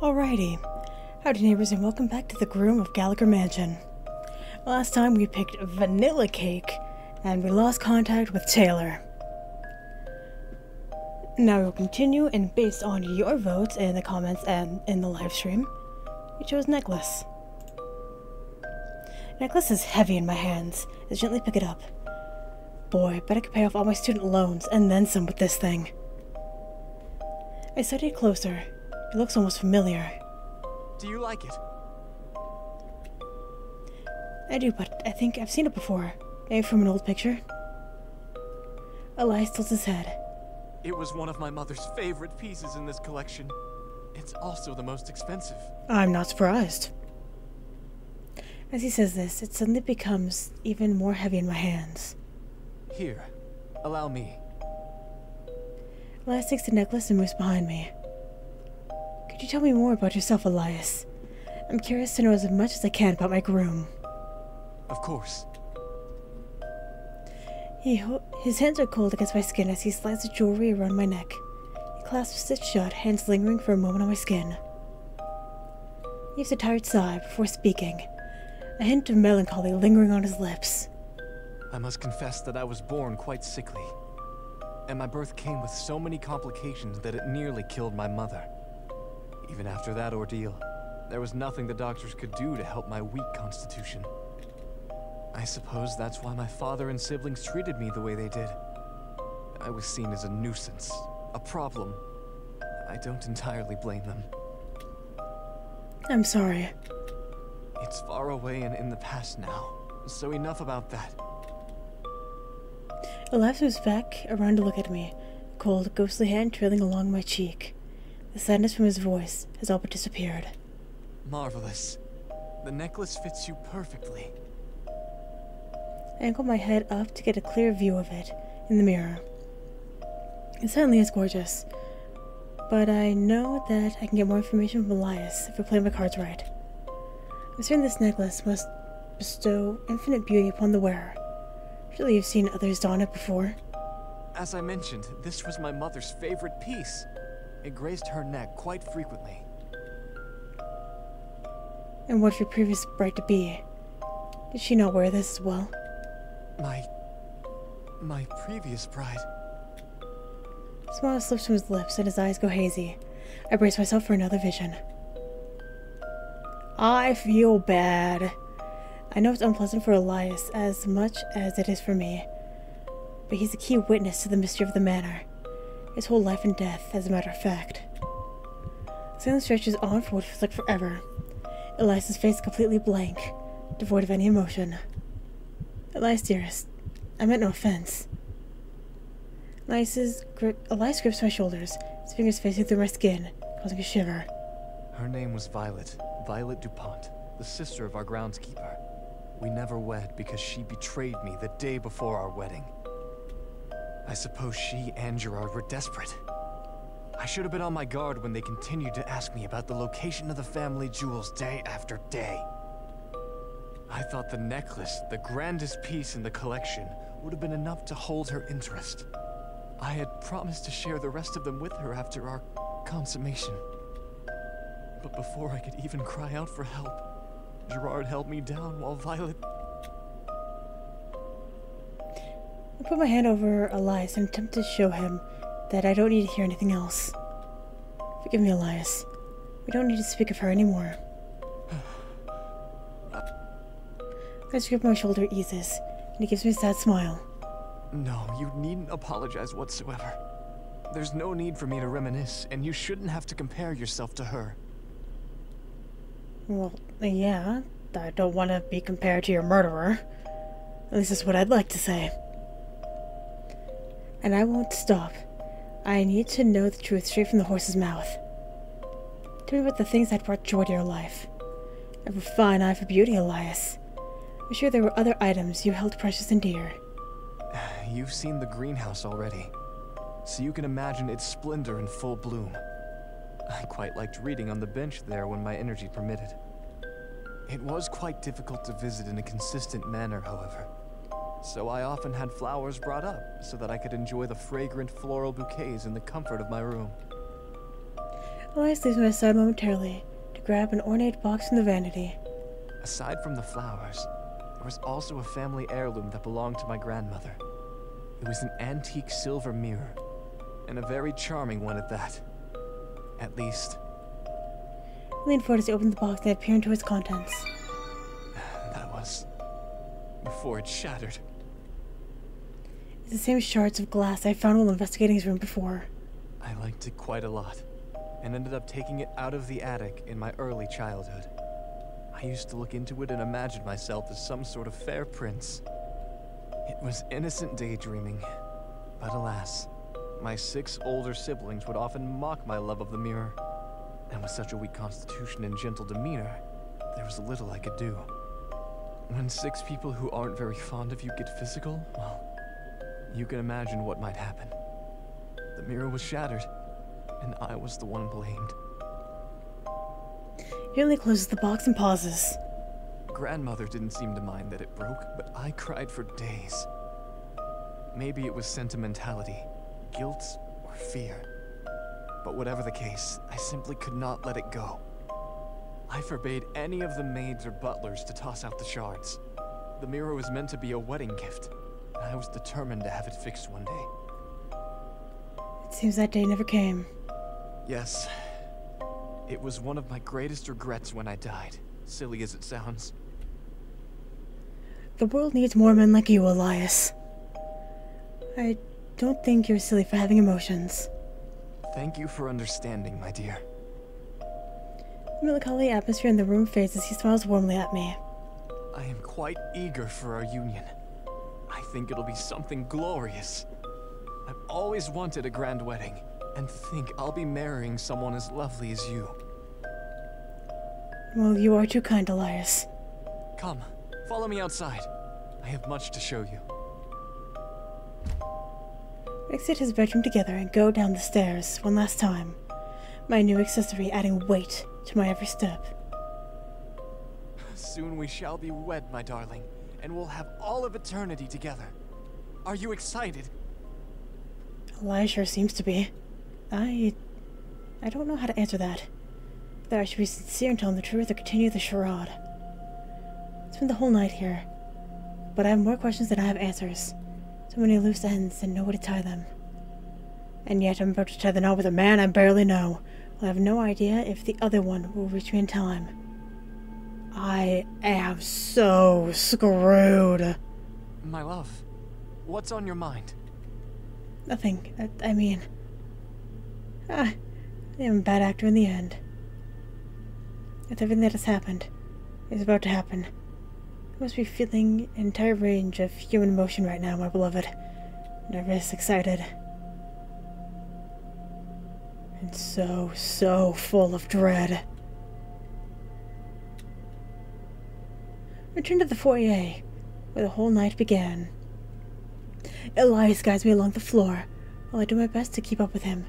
Alrighty. Howdy neighbors and welcome back to the Groom of Gallagher Mansion. Last time we picked vanilla cake and we lost contact with Taylor. Now we'll continue, and based on your votes in the comments and in the live stream, we chose necklace. Necklace is heavy in my hands. Let's gently pick it up. Boy, bet I could pay off all my student loans and then some with this thing. I studied closer. It looks almost familiar. Do you like it? I do, but I think I've seen it before. Maybe from an old picture. Elias tilts his head. It was one of my mother's favorite pieces in this collection. It's also the most expensive. I'm not surprised. As he says this, it suddenly becomes even more heavy in my hands. Here, allow me. Elias takes the necklace and moves behind me. Could you tell me more about yourself, Elias? I'm curious to know as much as I can about my groom. Of course. His hands are cold against my skin as he slides the jewelry around my neck. He clasps it shut, hands lingering for a moment on my skin. He gives a tired sigh before speaking, a hint of melancholy lingering on his lips. I must confess that I was born quite sickly, and my birth came with so many complications that it nearly killed my mother. Even after that ordeal, there was nothing the doctors could do to help my weak constitution. I suppose that's why my father and siblings treated me the way they did. I was seen as a nuisance, a problem. I don't entirely blame them. I'm sorry. It's far away and in the past now, so enough about that. Elias moves back around to look at me, a cold, ghostly hand trailing along my cheek. The sadness from his voice has all but disappeared. Marvelous. The necklace fits you perfectly. I angle my head up to get a clear view of it in the mirror. It certainly is gorgeous, but I know that I can get more information from Elias if I play my cards right. I'm certain this necklace must bestow infinite beauty upon the wearer. Surely you've seen others don it before. As I mentioned, this was my mother's favorite piece. It graced her neck quite frequently. And what of your previous bride-to-be? Did she not wear this as well? My previous bride. A smile slips from his lips and his eyes go hazy. I brace myself for another vision. I feel bad. I know it's unpleasant for Elias as much as it is for me, but he's a key witness to the mystery of the manor. His whole life and death, as a matter of fact. Silence stretches on for what feels like forever. Elias's face completely blank, devoid of any emotion. Elias, dearest, I meant no offense. Elias grips my shoulders, his fingers facing through my skin, causing a shiver. Her name was Violet DuPont, the sister of our groundskeeper. We never wed because she betrayed me the day before our wedding. I suppose she and Gerard were desperate. I should have been on my guard when they continued to ask me about the location of the family jewels day after day. I thought the necklace, the grandest piece in the collection, would have been enough to hold her interest. I had promised to share the rest of them with her after our consummation. But before I could even cry out for help, Gerard held me down while Violet... I put my hand over Elias and attempt to show him that I don't need to hear anything else. Forgive me, Elias. We don't need to speak of her anymore. Elias grip my shoulder eases, and he gives me a sad smile. No, you needn't apologize whatsoever. There's no need for me to reminisce, and you shouldn't have to compare yourself to her. Well, yeah, I don't want to be compared to your murderer. At least that's what I'd like to say. And I won't stop. I need to know the truth straight from the horse's mouth. Tell me about the things that brought joy to your life. I have a fine eye for beauty, Elias. I'm sure there were other items you held precious and dear. You've seen the greenhouse already, so you can imagine its splendor in full bloom. I quite liked reading on the bench there when my energy permitted. It was quite difficult to visit in a consistent manner, however. So I often had flowers brought up so that I could enjoy the fragrant floral bouquets in the comfort of my room. Elias leaves my side momentarily to grab an ornate box from the vanity. Aside from the flowers, there was also a family heirloom that belonged to my grandmother. It was an antique silver mirror, and a very charming one at that. At least, I leaned forward as he opened the box and I peered into its contents. that was before it shattered. It's the same shards of glass I found while investigating his room before. I liked it quite a lot, and ended up taking it out of the attic in my early childhood. I used to look into it and imagine myself as some sort of fair prince. It was innocent daydreaming, but alas, my 6 older siblings would often mock my love of the mirror. And with such a weak constitution and gentle demeanor, there was little I could do. When 6 people who aren't very fond of you get physical, well, you can imagine what might happen. The mirror was shattered, and I was the one blamed. He only closes the box and pauses. Grandmother didn't seem to mind that it broke, but I cried for days. Maybe it was sentimentality, guilt, or fear. But whatever the case, I simply could not let it go. I forbade any of the maids or butlers to toss out the shards. The mirror was meant to be a wedding gift, and I was determined to have it fixed one day. It seems that day never came. Yes. It was one of my greatest regrets when I died, silly as it sounds. The world needs more men like you, Elias. I don't think you're silly for having emotions. Thank you for understanding, my dear. The melancholy atmosphere in the room fades as he smiles warmly at me. I am quite eager for our union. I think it'll be something glorious. I've always wanted a grand wedding, and think I'll be marrying someone as lovely as you. Well, you are too kind, Elias. Come, follow me outside. I have much to show you. We exit his bedroom together and go down the stairs one last time, my new accessory adding weight to my every step. Soon we shall be wed, my darling, and we'll have all of eternity together. Are you excited? Elias sure seems to be. I don't know how to answer that. Whether I should be sincere and tell him the truth or continue the charade. It's been the whole night here, but I have more questions than I have answers. So many loose ends and nowhere to tie them. And yet I'm about to tie the knot with a man I barely know. I have no idea if the other one will reach me in time. I am so screwed. My love, what's on your mind? Nothing. I mean... I am a bad actor in the end. With everything that has happened, is about to happen. I must be feeling an entire range of human emotion right now, my beloved. Nervous, excited. And so full of dread. Return to the foyer, where the whole night began. Elias guides me along the floor, while I do my best to keep up with him,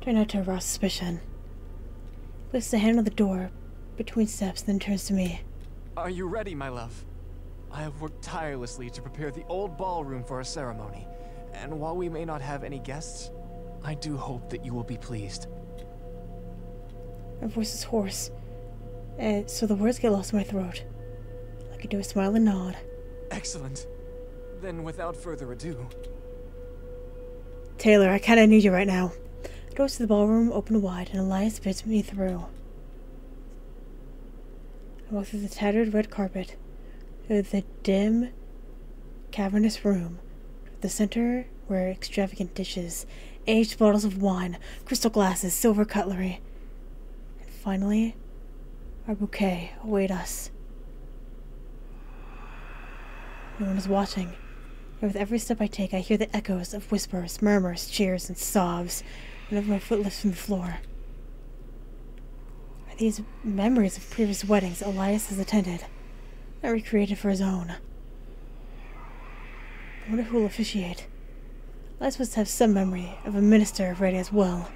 try not to arouse suspicion. He places a hand on the door, between steps, then turns to me. Are you ready, my love? I have worked tirelessly to prepare the old ballroom for our ceremony, and while we may not have any guests, I do hope that you will be pleased. My voice is hoarse, so the words get lost in my throat. I can do a smile and nod. Excellent. Then without further ado... Taylor, I kinda need you right now. The doors to the ballroom open wide, and Elias bids me through. I walk through the tattered red carpet, through the dim, cavernous room, the center where extravagant dishes, aged bottles of wine, crystal glasses, silver cutlery, and finally, our bouquet await us. No one is watching, and with every step I take, I hear the echoes of whispers, murmurs, cheers, and sobs whenever my foot lifts from the floor. Are these memories of previous weddings Elias has attended, not recreated for his own? I wonder who will officiate. Elias must have some memory of a minister ready as well.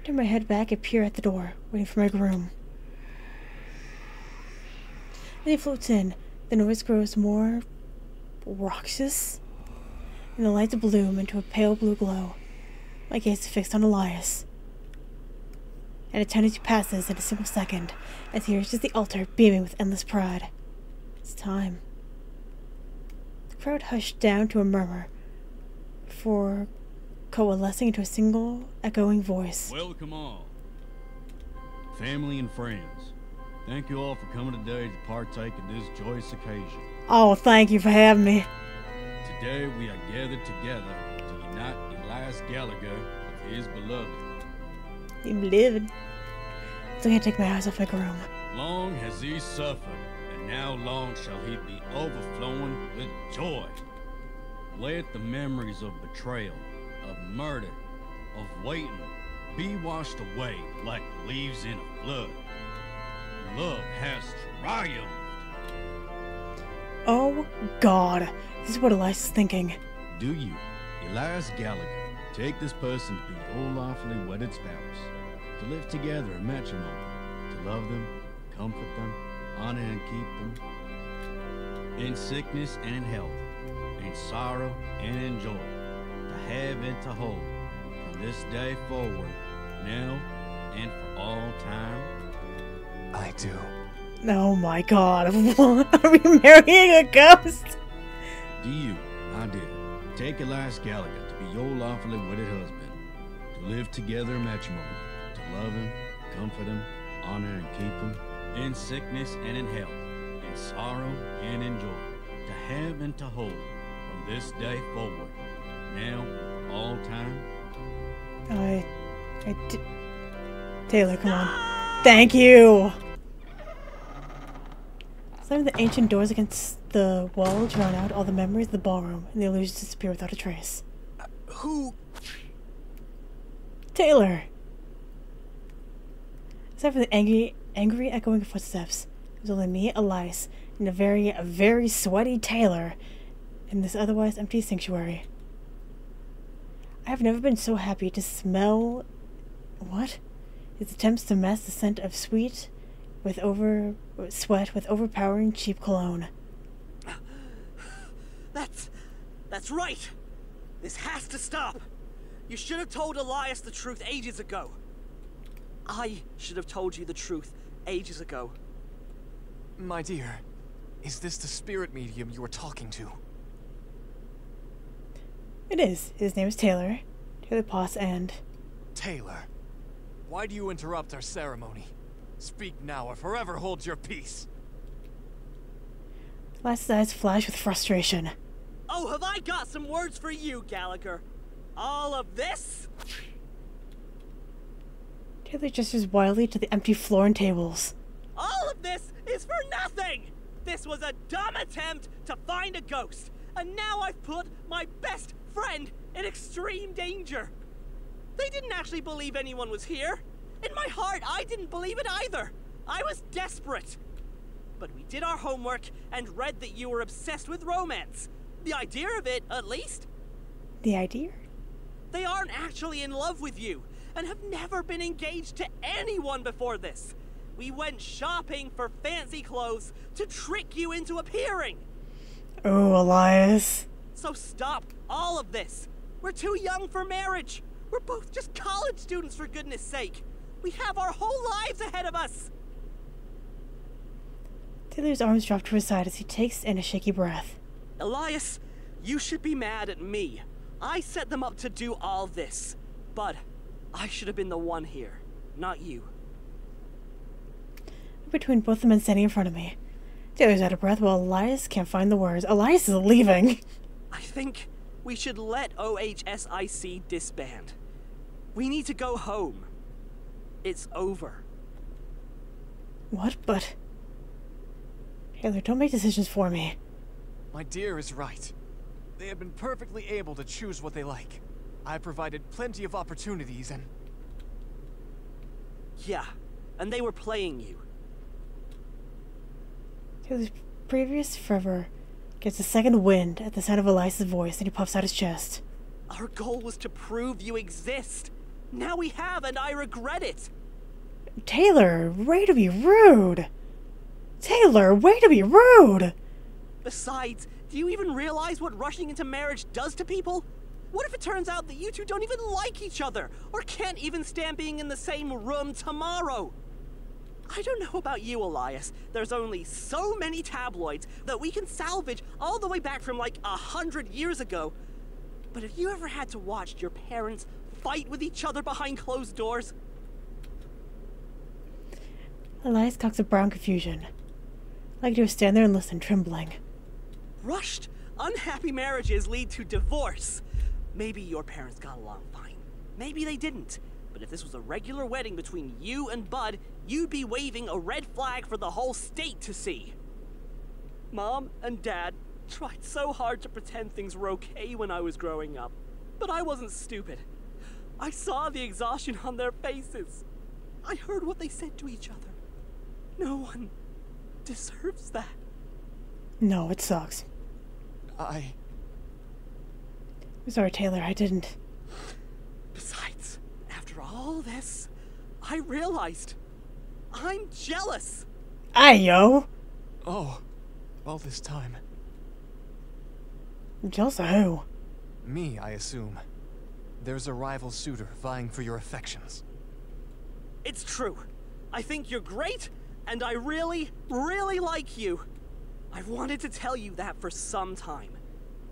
I turn my head back and peer at the door, waiting for my groom. Then he floats in. The noise grows more raucous, and the lights bloom into a pale blue glow. My gaze is fixed on Elias. and eternity passes in a single second as he reaches the altar, beaming with endless pride. It's time. The crowd hushed down to a murmur before coalescing into a single, echoing voice. Welcome all, family and friends. Thank you all for coming today to partake in this joyous occasion. Oh, thank you for having me. Today we are gathered together to unite Elias Gallagher with his beloved. You livid. So I can't take my eyes off my groom. Long has he suffered, and now long shall he be overflowing with joy. Let the memories of betrayal, of murder, of waiting be washed away like leaves in a flood. Love has triumphed. Oh, God. This is what Elias is thinking. Do you, Elias Gallagher, take this person to be your lawfully wedded spouse, to live together in matrimony, to love them, comfort them, honor and keep them, in sickness and in health, in sorrow and in joy, to have and to hold, from this day forward, now and for all time? I do. Oh my God. What? Are we marrying a ghost? Do you, my dear, take Elias Gallagher to be your lawfully wedded husband, to live together in matrimony, to love him, comfort him, honor and keep him, in sickness and in health, in sorrow and in joy, to have and to hold, from this day forward, now and for all time? Taylor, come on. Thank you! Slamming the ancient doors against the wall drown out all the memories of the ballroom, and the illusions disappear without a trace. Who? Taylor! Except for the angry echoing footsteps, it was only me, Elias, and a very sweaty Taylor in this otherwise empty sanctuary. I have never been so happy to smell... What? His attempts to mask the scent of sweat with overpowering cheap cologne. That's right! This has to stop! You should have told Elias the truth ages ago. I should have told you the truth ages ago. My dear, is this the spirit medium you were talking to? It is. His name is Taylor. Taylor Potts and... Taylor, why do you interrupt our ceremony? Speak now or forever hold your peace. Elias's eyes flash with frustration. Oh, have I got some words for you, Gallagher? All of this? Taylor gestures wildly to the empty floor and tables. All of this is for nothing! This was a dumb attempt to find a ghost, and now I've put my best friend in extreme danger. They didn't actually believe anyone was here. In my heart, I didn't believe it either. I was desperate. But we did our homework and read that you were obsessed with romance. The idea of it, at least. The idea? They aren't actually in love with you, and have never been engaged to anyone before this. We went shopping for fancy clothes to trick you into appearing. Oh, Elias. So stop all of this. We're too young for marriage. We're both just college students, for goodness sake. We have our whole lives ahead of us. Taylor's arms drop to his side as he takes in a shaky breath. Elias, you should be mad at me. I set them up to do all this. But I should have been the one here, not you. Between both the men standing in front of me, Taylor's out of breath while Elias can't find the words. Elias is leaving. I think we should let OHSIC disband. We need to go home. It's over. What? But... Taylor, don't make decisions for me. My dear is right. They have been perfectly able to choose what they like. I provided plenty of opportunities and... Yeah, and they were playing you. Taylor's previous fervor gets a second wind at the sound of Elias's voice, and he puffs out his chest. Our goal was to prove you exist. Now we have, and I regret it. Taylor, way to be rude! Taylor, way to be rude! Besides, do you even realize what rushing into marriage does to people? What if it turns out that you two don't even like each other, or can't even stand being in the same room tomorrow? I don't know about you, Elias. There's only so many tabloids that we can salvage all the way back from like 100 years ago. But have you ever had to watch your parents fight with each other behind closed doors? Elias cocks a brown confusion. Like to stand there and listen, trembling. Rushed, unhappy marriages lead to divorce. Maybe your parents got along fine. Maybe they didn't. But if this was a regular wedding between you and Bud, you'd be waving a red flag for the whole state to see. Mom and Dad tried so hard to pretend things were okay when I was growing up. But I wasn't stupid. I saw the exhaustion on their faces. I heard what they said to each other. No one deserves that. No, it sucks. I'm sorry, Taylor, I didn't. Besides, after all this, I realized I'm jealous. Ayo! Oh, all this time. Jealous of who? Me, I assume. There's a rival suitor vying for your affections. It's true. I think you're great, and I really, really like you. I've wanted to tell you that for some time.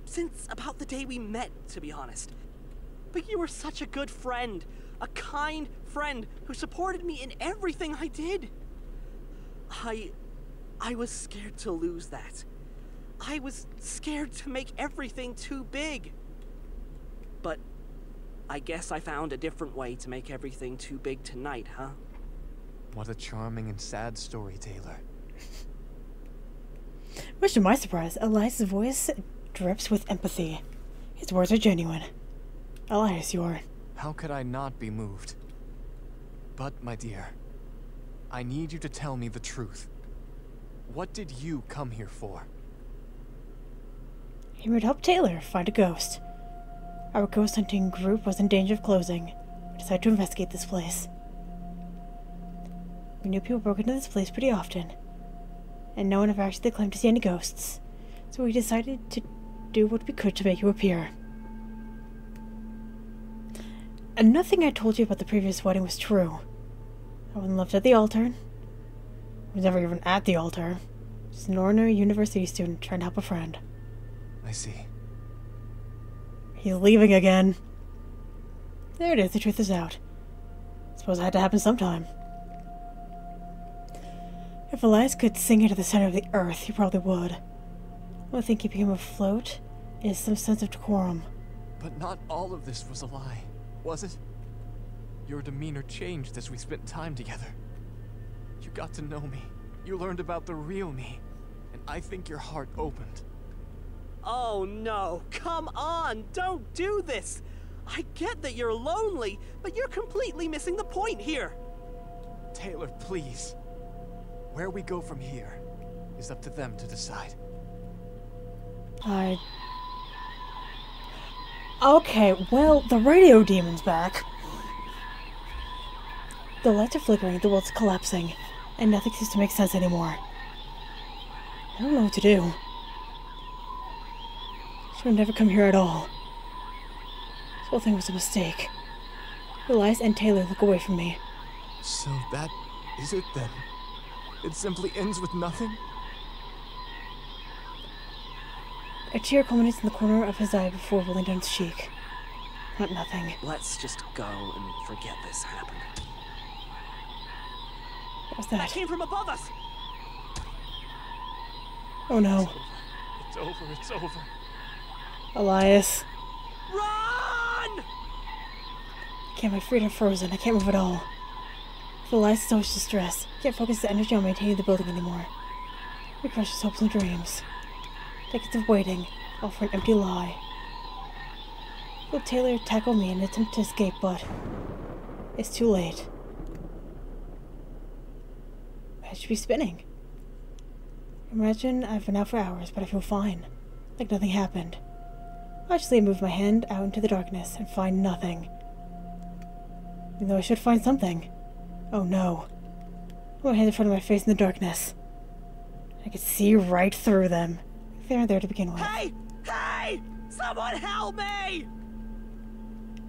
Since about the day we met, to be honest. But you were such a good friend. A kind friend who supported me in everything I did. I was scared to lose that. I was scared to make everything too big. But I guess I found a different way to make everything too big tonight, huh? What a charming and sad story, Taylor. Much to my surprise, Elias' voice drips with empathy. His words are genuine. Elias, you're... How could I not be moved? But, my dear, I need you to tell me the truth. What did you come here for? He would help Taylor find a ghost. Our ghost hunting group was in danger of closing. We decided to investigate this place. We knew people broke into this place pretty often, and no one ever actually claimed to see any ghosts, so we decided to do what we could to make you appear. And nothing I told you about the previous wedding was true. I wasn't left at the altar. I was never even at the altar. Just an ordinary university student trying to help a friend. I see. He's leaving again. There it is, the truth is out. Suppose it had to happen sometime. If Elias could sink into the center of the earth, he probably would. The only thing keeping him afloat is some sense of decorum. But not all of this was a lie, was it? Your demeanor changed as we spent time together. You got to know me. You learned about the real me. And I think your heart opened. Oh no, come on, don't do this. I get that you're lonely, but you're completely missing the point here. Taylor, please. Where we go from here is up to them to decide. Okay, well, the radio demon's back. The lights are flickering, the world's collapsing, and nothing seems to make sense anymore. I don't know what to do. Should have never come here at all. This whole thing was a mistake. Elias and Taylor look away from me. So that is it then? It simply ends with nothing? A tear culminates in the corner of his eye before rolling down his cheek. Not nothing. Let's just go and forget this happened. What was That that? came from above us! Oh no. It's over, it's over. Elias. Run! Can't, my feet are frozen. I can't move at all. For Elias is so much distress. He can't focus his energy on maintaining the building anymore. He crushes hopes and dreams. Decades of waiting, all for an empty lie. Will Taylor tackle me in an attempt to escape, but it's too late. I should be spinning. Imagine I've been out for hours, but I feel fine. Like nothing happened. Logically, I move my hand out into the darkness and find nothing. Even though I should find something. Oh no. My hand in front of my face in the darkness. I could see right through them. They aren't there to begin with. Hey! Hey! Someone help me!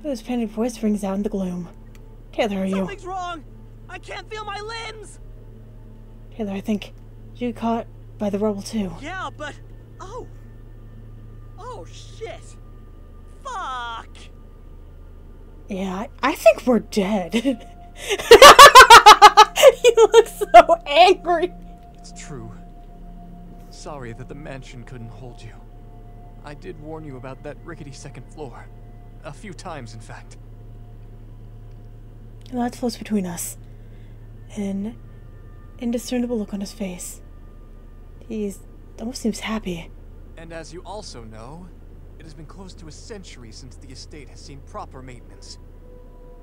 Taylor's panicked voice rings out in the gloom. Taylor, are you? Something's wrong! I can't feel my limbs! Taylor, I think you got caught by the rubble too. Yeah, but... Oh! Oh, shit! Fuck! Yeah, I think we're dead. He looks so angry. It's true. Sorry that the mansion couldn't hold you. I did warn you about that rickety second floor. A few times, in fact. A lot floats between us. An indiscernible look on his face. He's almost seems happy. And as you also know, it has been close to a century since the estate has seen proper maintenance.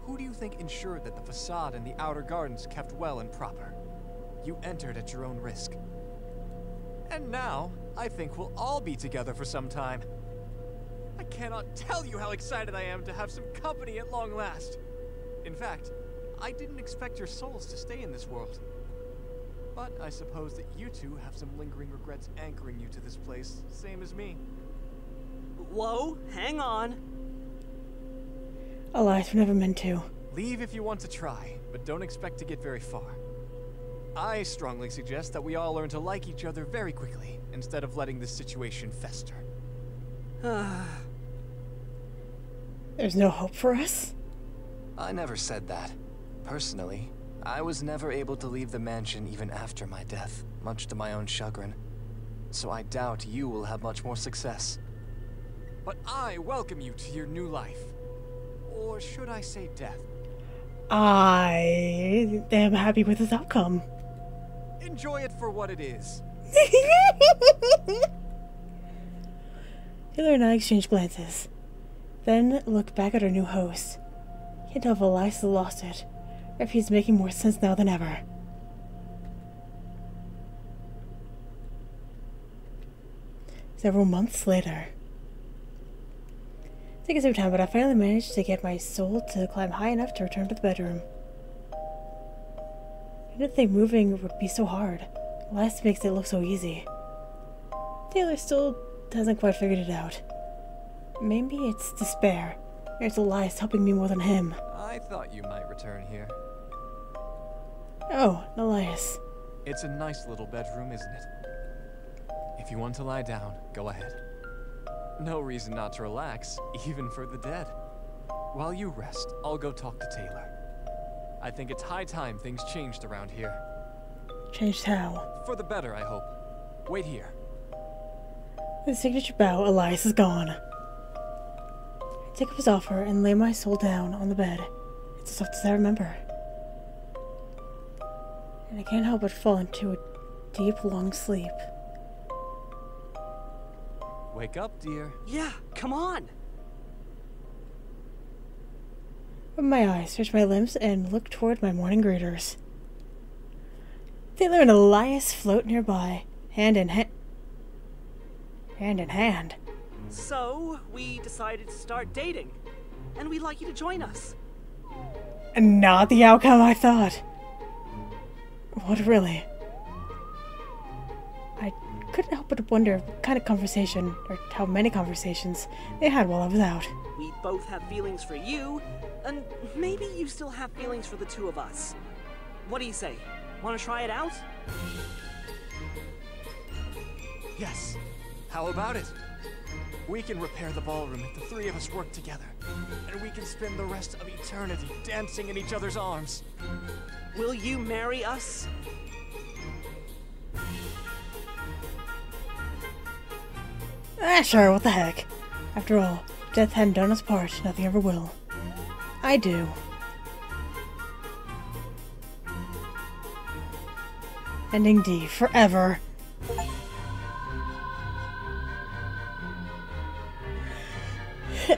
Who do you think ensured that the facade and the outer gardens kept well and proper? You entered at your own risk. And now, I think we'll all be together for some time. I cannot tell you how excited I am to have some company at long last. In fact, I didn't expect your souls to stay in this world. But I suppose that you two have some lingering regrets anchoring you to this place, same as me. Whoa, hang on. Elias, we're never meant to. Leave if you want to try, but don't expect to get very far. I strongly suggest that we all learn to like each other very quickly, instead of letting this situation fester. There's no hope for us? I never said that. Personally, I was never able to leave the mansion even after my death, much to my own chagrin. So I doubt you will have much more success. But I welcome you to your new life. Or should I say death? I am happy with this outcome. Enjoy it for what it is. Taylor and I exchange glances, then look back at our new host. Can't tell if Elias has lost it, or if he's making more sense now than ever. Several months later. It's taken some time, but I finally managed to get my soul to climb high enough to return to the bedroom. I didn't think moving would be so hard. Elias makes it look so easy. Taylor still hasn't quite figured it out. Maybe it's despair. Or it's Elias helping me more than him. I thought you might return here. Oh, Elias. It's a nice little bedroom, isn't it? If you want to lie down, go ahead. No reason not to relax, even for the dead. While you rest, I'll go talk to Taylor. I think it's high time things changed around here. Changed how? For the better, I hope. Wait here. With a signature bow, Elias is gone. I take up his offer and lay my soul down on the bed. It's as soft as I remember. And I can't help but fall into a deep, long sleep. Wake up, dear. Yeah, come on. Open my eyes, stretch my limbs, and look toward my morning greeters. Taylor and Elias float nearby, hand in hand. Hand in hand. So, we decided to start dating. And we'd like you to join us. Not the outcome I thought. What really? I couldn't help but wonder what kind of conversation, or how many conversations, they had while I was out. We both have feelings for you, and maybe you still have feelings for the two of us. What do you say? Want to try it out? Yes. How about it? We can repair the ballroom if the three of us work together. And we can spend the rest of eternity dancing in each other's arms. Will you marry us? Sure, what the heck. After all, death hadn't done us part, nothing ever will. I do. Ending D, forever.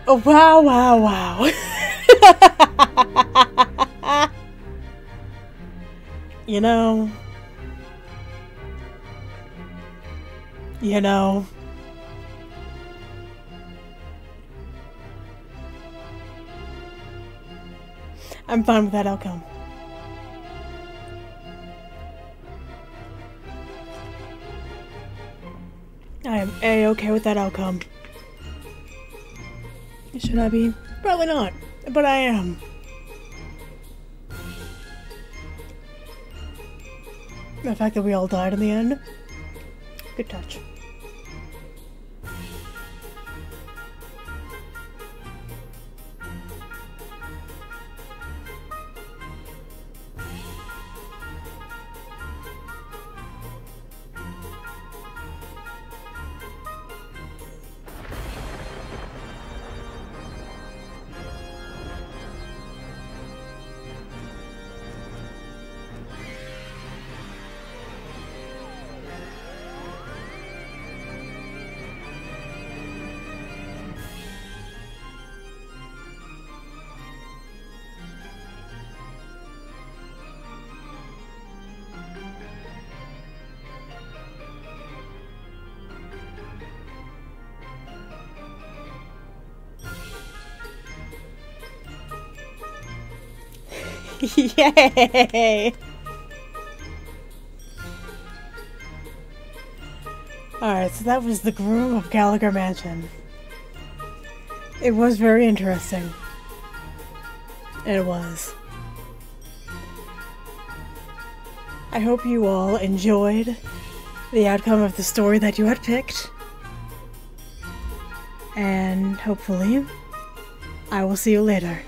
Wow, wow, wow. You know. I'm fine with that outcome. I am A-okay with that outcome. Should I be? Probably not. But I am. The fact that we all died in the end. Good touch. Yay! Alright, so that was the Groom of Gallagher Mansion. It was very interesting. It was. I hope you all enjoyed the outcome of the story that you had picked. And hopefully, I will see you later.